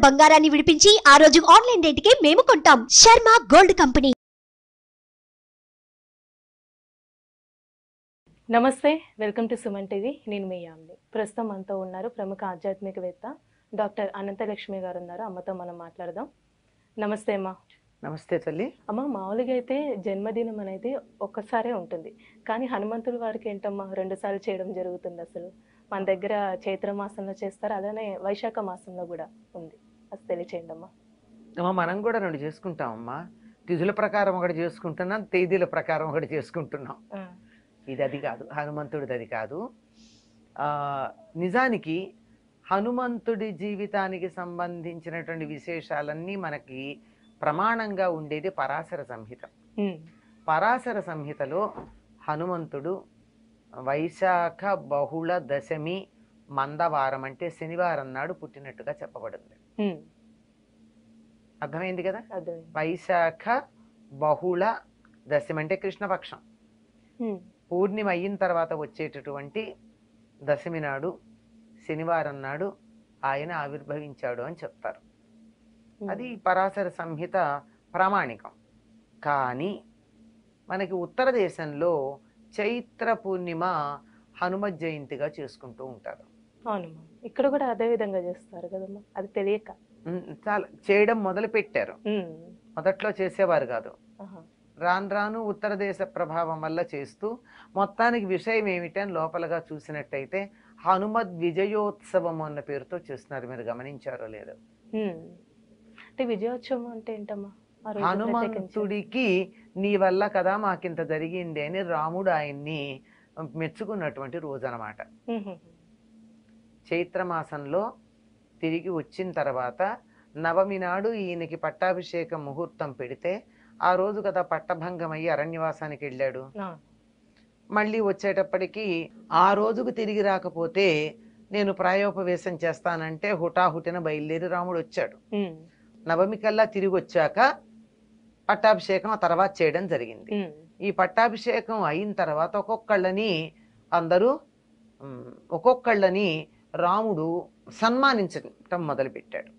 బంగారాన్ని విడిపించి ఆ రోజు ఆన్లైన్ రేటుకే మేము కొంటాం. Sharma gold company. నమస్తే, వెల్కమ్ టు సుమన్ టీవీ. నేను మీ యామిని. ప్రస్తుతం మనతో ఉన్నారు ప్రముఖ ఆధ్యాత్మికవేత్త డాక్టర్ అనంతలక్ష్మి గారు ఉన్నారు. అమ్మతో మనం మాట్లాడదాం. నమస్తే అమ్మ. నమస్తే తల్లి. అమ్మ, మామూలుగా అయితే జన్మదినం అనేది ఒక్కసారే ఉంటుంది, కానీ హనుమంతుడి వారికి ఏంటమ్మా 2 సార్లు చేయడం జరుగుతుంది. అసలు మన దగ్గర చైత్ర మాసంలో చేస్తారు, అలానే వైశాఖ మాసంలో కూడా ఉంది. అది తెలియచేయండి అమ్మా. మనం కూడా 2 చేసుకుంటామమ్మా. తిథుల ప్రకారం ఒకటి చేసుకుంటున్నాం, తేదీల ప్రకారం ఒకటి చేసుకుంటున్నాం. ఇది అది కాదు, హనుమంతుడిది అది కాదు. నిజానికి హనుమంతుడి జీవితానికి సంబంధించినటువంటి విశేషాలన్నీ మనకి ప్రమాణంగా ఉండేది పరాశర సంహిత. పరాశర సంహితలో హనుమంతుడు వైశాఖ బహుళ దశమి మందవారం అంటే శనివారం నాడు పుట్టినట్టుగా చెప్పబడింది. అర్థమైంది కదా? వైశాఖ బహుళ దశమి అంటే కృష్ణపక్షం. పూర్ణిమ అయిన తర్వాత వచ్చేటటువంటి దశమి నాడు శనివారం నాడు ఆయన ఆవిర్భవించాడు అని చెప్తారు. అది పరాశర సంహిత ప్రామాణికం. కానీ మనకి ఉత్తర దేశంలో చైత్ర పూర్ణిమ హనుమత్ జయంతిగా చేసుకుంటూ ఉంటారు. అవునమ్మా, ఇక్కడ కూడా అదే విధంగా చేస్తారు కదమ్మా. అది తెలియక చాలా చేయడం మొదలు పెట్టారు. మొదట్లో చేసేవారు కాదు. రాను రాను ఉత్తర దేశ ప్రభావం వల్ల చేస్తూ, మొత్తానికి విషయం ఏమిటని లోపలగా చూసినట్టయితే హనుమద్ విజయోత్సవం అన్న పేరుతో చేస్తున్నారు. మీరు గమనించారో లేదో? అంటే విజయోత్సవం అంటే ఏంటమ్మా? హనుమంతుడికి నీ వల్ల కదా మాకింత జరిగింది అని రాముడు ఆయన్ని మెచ్చుకున్నటువంటి రోజు అన్నమాట. చైత్రమాసంలో తిరిగి వచ్చిన తర్వాత నవమి నాడు ఈయనకి పట్టాభిషేకం ముహూర్తం పెడితే ఆ రోజు కదా పట్టభంగం అయ్యి అరణ్యవాసానికి వెళ్ళాడు. మళ్ళీ వచ్చేటప్పటికి ఆ రోజుకు తిరిగి రాకపోతే నేను ప్రాయోపవేశం చేస్తానంటే హుటాహుటిన బయలుదేరి రాముడు వచ్చాడు. నవమి కల్లా తిరిగి వచ్చాక పట్టాభిషేకం ఆ తర్వాత చేయడం జరిగింది. ఈ పట్టాభిషేకం అయిన తర్వాత ఒక్కొక్కళ్ళని రాముడు సన్మానించటం మొదలుపెట్టాడు.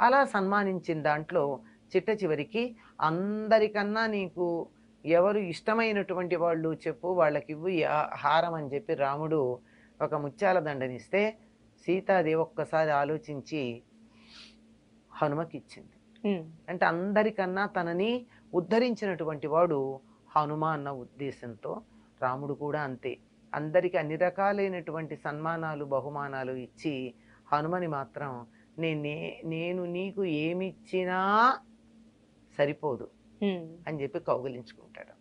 అలా సన్మానించిన దాంట్లో చిట్ట చివరికి అందరికన్నా నీకు ఎవరు ఇష్టమైనటువంటి వాళ్ళు చెప్పు, వాళ్ళకి ఇవ్వు హారం అని చెప్పి రాముడు ఒక ముత్యాల దండనిస్తే సీతాదేవి ఒక్కసారి ఆలోచించి హనుమకి ఇచ్చింది. అంటే అందరికన్నా తనని ఉద్ధరించినటువంటి వాడు హనుమ అన్న ఉద్దేశంతో రాముడు కూడా అంతే. అందరికి అన్ని రకాలైనటువంటి సన్మానాలు బహుమానాలు ఇచ్చి హనుమని మాత్రం నేను నీకు ఏమిచ్చినా సరిపోదు అని చెప్పి కౌగిలించుకుంటాడు.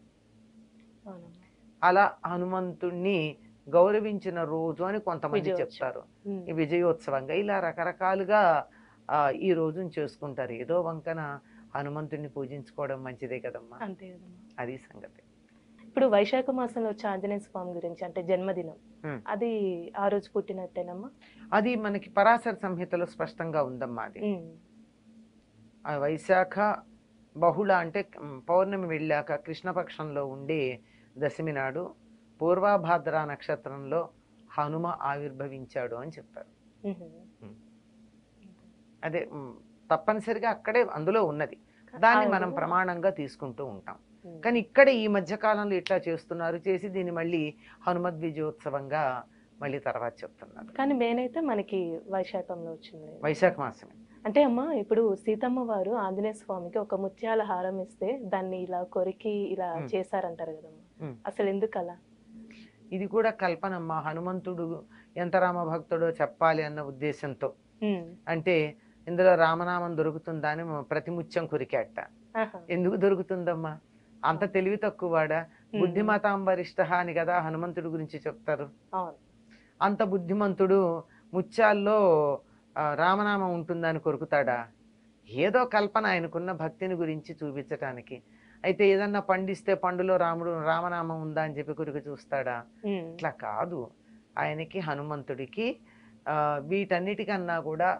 అలా హనుమంతుణ్ణి గౌరవించిన రోజు అని కొంతమంది చెప్తారు. ఈ విజయోత్సవంగా ఇలా రకరకాలుగా ఈ రోజును చేసుకుంటారు. ఏదో వంకన హనుమంతుడిని పూజించుకోవడం మంచిదే కదమ్మా. అంతే కదమ్మా. అది సంగతి. ఇప్పుడు వైశాఖ మాసంలో వచ్చే ఆంజనేయ స్వామి గురించి అంటే జన్మదినం, అది ఆ రోజు పుట్టినట్టేనమ్మా? అది మనకి పరాశర సంహితలో స్పష్టంగా ఉందమ్మా. అది వైశాఖ బహుళ అంటే పౌర్ణమి వెళ్ళాక కృష్ణపక్షంలో ఉండే దశమి నాడు పూర్వభాద్ర నక్షత్రంలో హనుమ ఆవిర్భవించాడు అని చెప్పారు. అదే తప్పనిసరిగా అక్కడే అందులో ఉన్నది, దాన్ని మనం ప్రమాణంగా తీసుకుంటూ ఉంటాం. కానీ ఇక్కడ ఈ మధ్య కాలంలో ఇట్లా చేస్తున్నారు, చేసి దీన్ని మళ్ళీ హనుమద్ విజయోత్సవంగా మళ్ళీ తర్వాత చెప్తున్నారు. కానీ మెయిన్ అయితే మనకి వైశాఖంలో వచ్చింది, వైశాఖ మాసమే. అంటే అమ్మ, ఇప్పుడు సీతమ్మ వారు ఆంజనేయ స్వామికి ఒక ముత్యాల హారం ఇస్తే దాన్ని ఇలా కొరికి ఇలా చేశారంటారు కదమ్మా, అసలు ఎందుకు అలా? ఇది కూడా కల్పనమ్మా. హనుమంతుడు ఎంత రామ భక్తుడో చెప్పాలి అన్న ఉద్దేశంతో. అంటే ఇందులో రామనామం దొరుకుతుందా అని ప్రతి ముత్యం కొరికేట. ఎందుకు దొరుకుతుందమ్మా? అంత తెలివి తక్కువ వాడా? బుద్ధిమతాం వరిష్ఠ అని కదా హనుమంతుడి గురించి చెప్తారు. అంత బుద్ధిమంతుడు ముత్యాల్లో రామనామం ఉంటుందని కొరుకుతాడా? ఏదో కల్పన, ఆయనకున్న భక్తిని గురించి చూపించటానికి. అయితే ఏదన్నా పండిస్తే పండులో రామనామం ఉందా అని చెప్పి కొరికి చూస్తాడా? ఇట్లా కాదు. ఆయనకి హనుమంతుడికి వీటన్నిటికన్నా కూడా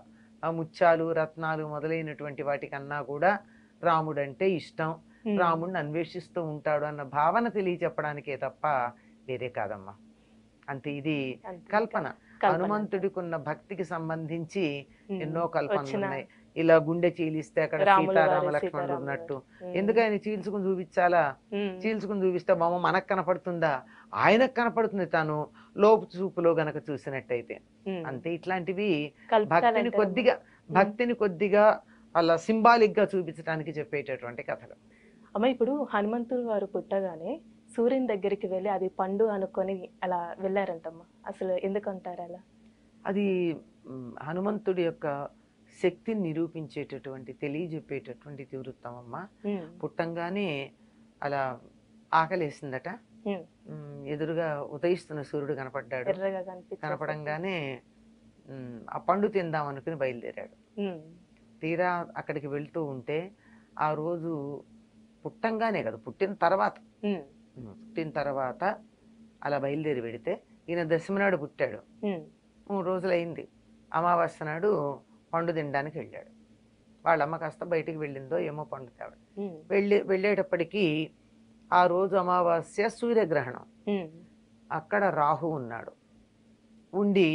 ముత్యాలు రత్నాలు మొదలైనటువంటి వాటికన్నా కూడా రాముడంటే ఇష్టం, రాముడిని అన్వేషిస్తూ ఉంటాడు అన్న భావన తెలియచెప్పడానికే తప్ప వేరే కాదమ్మా. అంతే, ఇది కల్పన. కల్పన. హనుమంతుడికి ఉన్న భక్తికి సంబంధించి ఉమ్. ఎన్నో కల్పనలు వచ్చిన ఉన్నాయి. ఇలా గుండె చీలిస్తే అక్కడ రాముల సీతారామ వారు, లక్ష్మణులు సీతారాముల ఉన్నట్టు. వారు. ఎందుకు ఆయన చీల్చుకుని చూపించాలా? ఉమ్. చీల్చుకుని చూపిస్తే బొమ్మ మనకు కనపడుతుందా? ఆయనకు కనపడుతుంది తాను లోపు చూపులో గనక చూసినట్టయితే. ఉమ్. అంతే. ఇట్లాంటివి కల్పితాలు భక్తిని అంటారమ్మా. కొద్దిగా భక్తిని కొద్దిగా అలా సింబాలిక్ గా చూపించడానికి చెప్పేటటువంటి కథలు. అమ్మ ఇప్పుడు హనుమంతుడు వారు పుట్టగానే సూర్యుని దగ్గరికి వెళ్ళి అది పండు అనుకొని అలా వెళ్ళారంటమ్మా. అసలు ఎందుకంటారు అలా? అది హనుమంతుడి యొక్క శక్తిని నిరూపించేటటువంటి తెలియజెప్పేటటువంటి తీవృత్తం అమ్మ. ఉమ్. పుట్టంగానే అలా ఆకలేసిందట. ఉమ్. ఎదురుగా ఉదయిస్తున్న సూర్యుడు కనపడ్డాడు. ఎర్రగా కనిపించేసరికి. కనపడంగానే ఆ పండు తిందాం అనుకుని బయలుదేరాడు. ఉమ్. తీరా అక్కడికి వెళ్తూ ఉంటే ఆ రోజు పుట్టంగానే కదా, పుట్టిన తర్వాత ఉమ్. పుట్టిన తర్వాత అలా బయలుదేరి వెడితే ఈయన దశమి నాడు పుట్టాడు. ఉమ్. 3 రోజులైంది. అమావాస్య నాడు పండు తినడానికి వెళ్ళాడు. వాళ్ళమ్మ కాస్త బయటికి వెళ్ళిందో ఏమో పండు తేవడం. ఉమ్. వెళ్ళేటప్పటికీ ఆ రోజు అమావాస్య సూర్యగ్రహణం. ఉమ్. అక్కడ రాహు ఉన్నాడు. ఉండి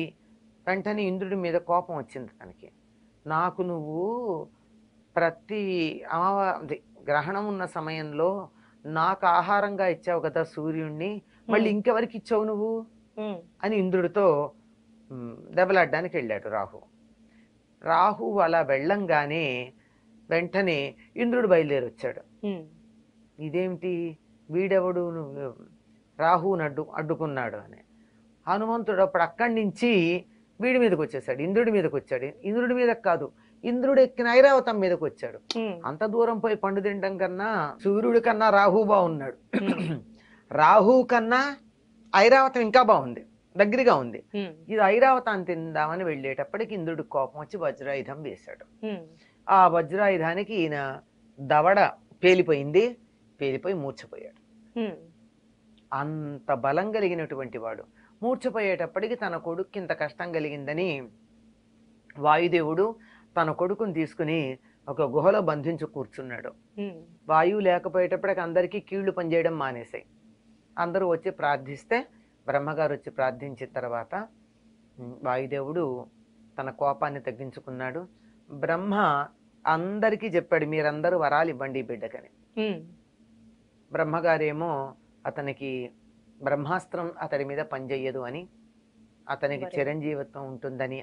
వెంటనే ఇంద్రుడి మీద కోపం వచ్చింది తనకి. నాకు నువ్వు ప్రతి గ్రహణం ఉన్న సమయంలో నాకు ఆహారంగా ఇచ్చావు కదా సూర్యుడిని, మళ్ళీ ఇంకెవరికి ఇచ్చావు నువ్వు ఉమ్. అని ఇంద్రుడితో దెబ్బలాడడానికి వెళ్ళాడు రాహు. రాహు అలా వెళ్ళంగానే వెంటనే ఇంద్రుడు బయలుదేరి వచ్చాడు. ఉమ్. ఇదేమిటి వీడెవడు నువ్వు రాహుని అడ్డుకున్నాడు అని. హనుమంతుడు అప్పుడు అక్కడి నుంచి వీడి మీదకి వచ్చేసాడు, ఇంద్రుడి మీదకి వచ్చాడు. ఇంద్రుడి మీదకి కాదు, ఇంద్రుడు ఎక్కిన ఐరావతం మీదకి వచ్చాడు. ఉమ్. అంత దూరం పోయి పండు తినడం కన్నా సూర్యుడి కన్నా రాహు బాగున్నాడు. రాహు కన్నా ఐరావతం ఇంకా బాగుంది, దగ్గరగా ఉంది. ఉమ్. ఇది ఐరావతాన్ని తిందామని వెళ్ళేటప్పటికి ఇంద్రుడికి కోపం వచ్చి వజ్రాయుధం వేశాడు. ఉమ్. ఆ వజ్రాయుధానికి ఈయన దవడ పేలిపోయి మూర్ఛపోయాడు. ఉమ్. అంత బలం కలిగినటువంటి వాడు మూర్ఛపోయేటప్పటికి తన కొడుక్కి ఇంత కష్టం కలిగిందని వాయుదేవుడు తన కొడుకుని తీసుకుని ఒక గుహలో బంధించి కూర్చున్నాడు. ఉమ్. వాయువు లేకపోయేటప్పటికి అందరికీ కీళ్లు పనిచేయడం మానేశాయి. అందరూ వచ్చి ప్రార్థిస్తే బ్రహ్మగారు వచ్చి ప్రార్థించిన తర్వాత వాయుదేవుడు తన కోపాన్ని తగ్గించుకున్నాడు. బ్రహ్మ అందరికీ చెప్పాడు, మీరందరూ వరాలు ఇవ్వండి ఈ బిడ్డకని. ఉమ్. బ్రహ్మగారేమో అతనికి బ్రహ్మాస్త్రం అతడి మీద పనిచేయదు అని, అతనికి చిరంజీవిత్వం ఉంటుందని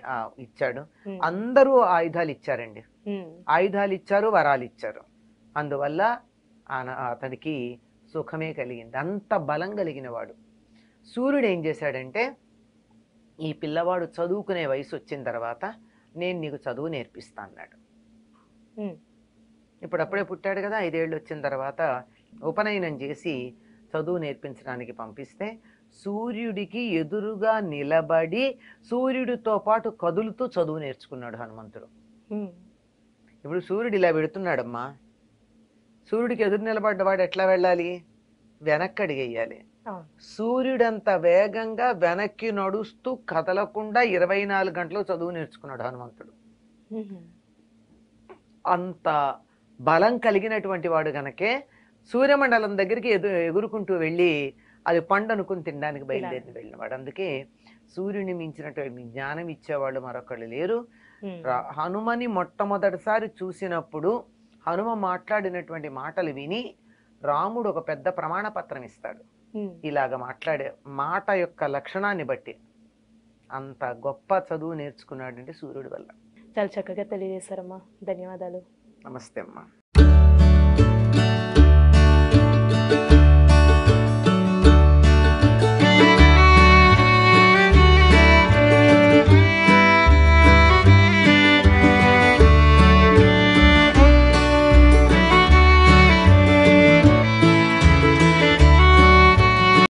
ఇచ్చాడు. ఉమ్. అందరూ ఆయుధాలు ఇచ్చారండి. ఉమ్. ఆయుధాలు ఇచ్చారు, వరాలు ఇచ్చారు. అందువల్ల అతనికి సుఖమే కలిగింది. అంత బలం కలిగిన వాడు. సూర్యుడు ఏం చేశాడంటే, ఈ పిల్లవాడు చదువుకునే వయసు వచ్చిన తర్వాత నేను నీకు చదువు నేర్పిస్తా అన్నాడు. ఉమ్. ఇప్పుడప్పుడే పుట్టాడు కదా, 5 ఏళ్ళు వచ్చిన తర్వాత ఉపనయనం చేసి చదువు నేర్పించడానికి పంపిస్తే సూర్యుడికి ఎదురుగా నిలబడి సూర్యుడితో పాటు కదులుతూ చదువు నేర్చుకున్నాడు హనుమంతుడు. ఉమ్. ఇప్పుడు సూర్యుడు ఇలా పెడుతున్నాడమ్మా, సూర్యుడికి ఎదురు నిలబడ్డవాడు ఎట్లా వెళ్ళాలి? వెనక్కి అడిగేయాలి. అవును. సూర్యుడంత వేగంగా వెనక్కి నడుస్తూ కదలకుండా 24 గంటలు చదువు నేర్చుకున్నాడు హనుమంతుడు. ఉమ్. అంత బలం కలిగినటువంటి వాడు గనకే సూర్యమండలం దగ్గరికి ఎగురుకుంటూ వెళ్ళి అది పండు అనుకుని తినడానికి బయలుదేరి వెళ్ళినవాడు. అందుకే సూర్యుని మించినటువంటి జ్ఞానం ఇచ్చేవాళ్ళు మరొకళ్ళు లేరు. హనుమని మొట్టమొదటిసారి చూసినప్పుడు హనుమ మాట్లాడినటువంటి మాటలు విని రాముడు ఒక పెద్ద ప్రమాణ పత్రం ఇస్తాడు. ఇలాగ మాట్లాడే మాట యొక్క లక్షణాన్ని బట్టి అంత గొప్ప చదువు నేర్చుకున్నాడంటే సూర్యుడి వల్ల. చాలా చక్కగా తెలియజేశారమ్మా. ధన్యవాదాలు. నమస్తే అమ్మా.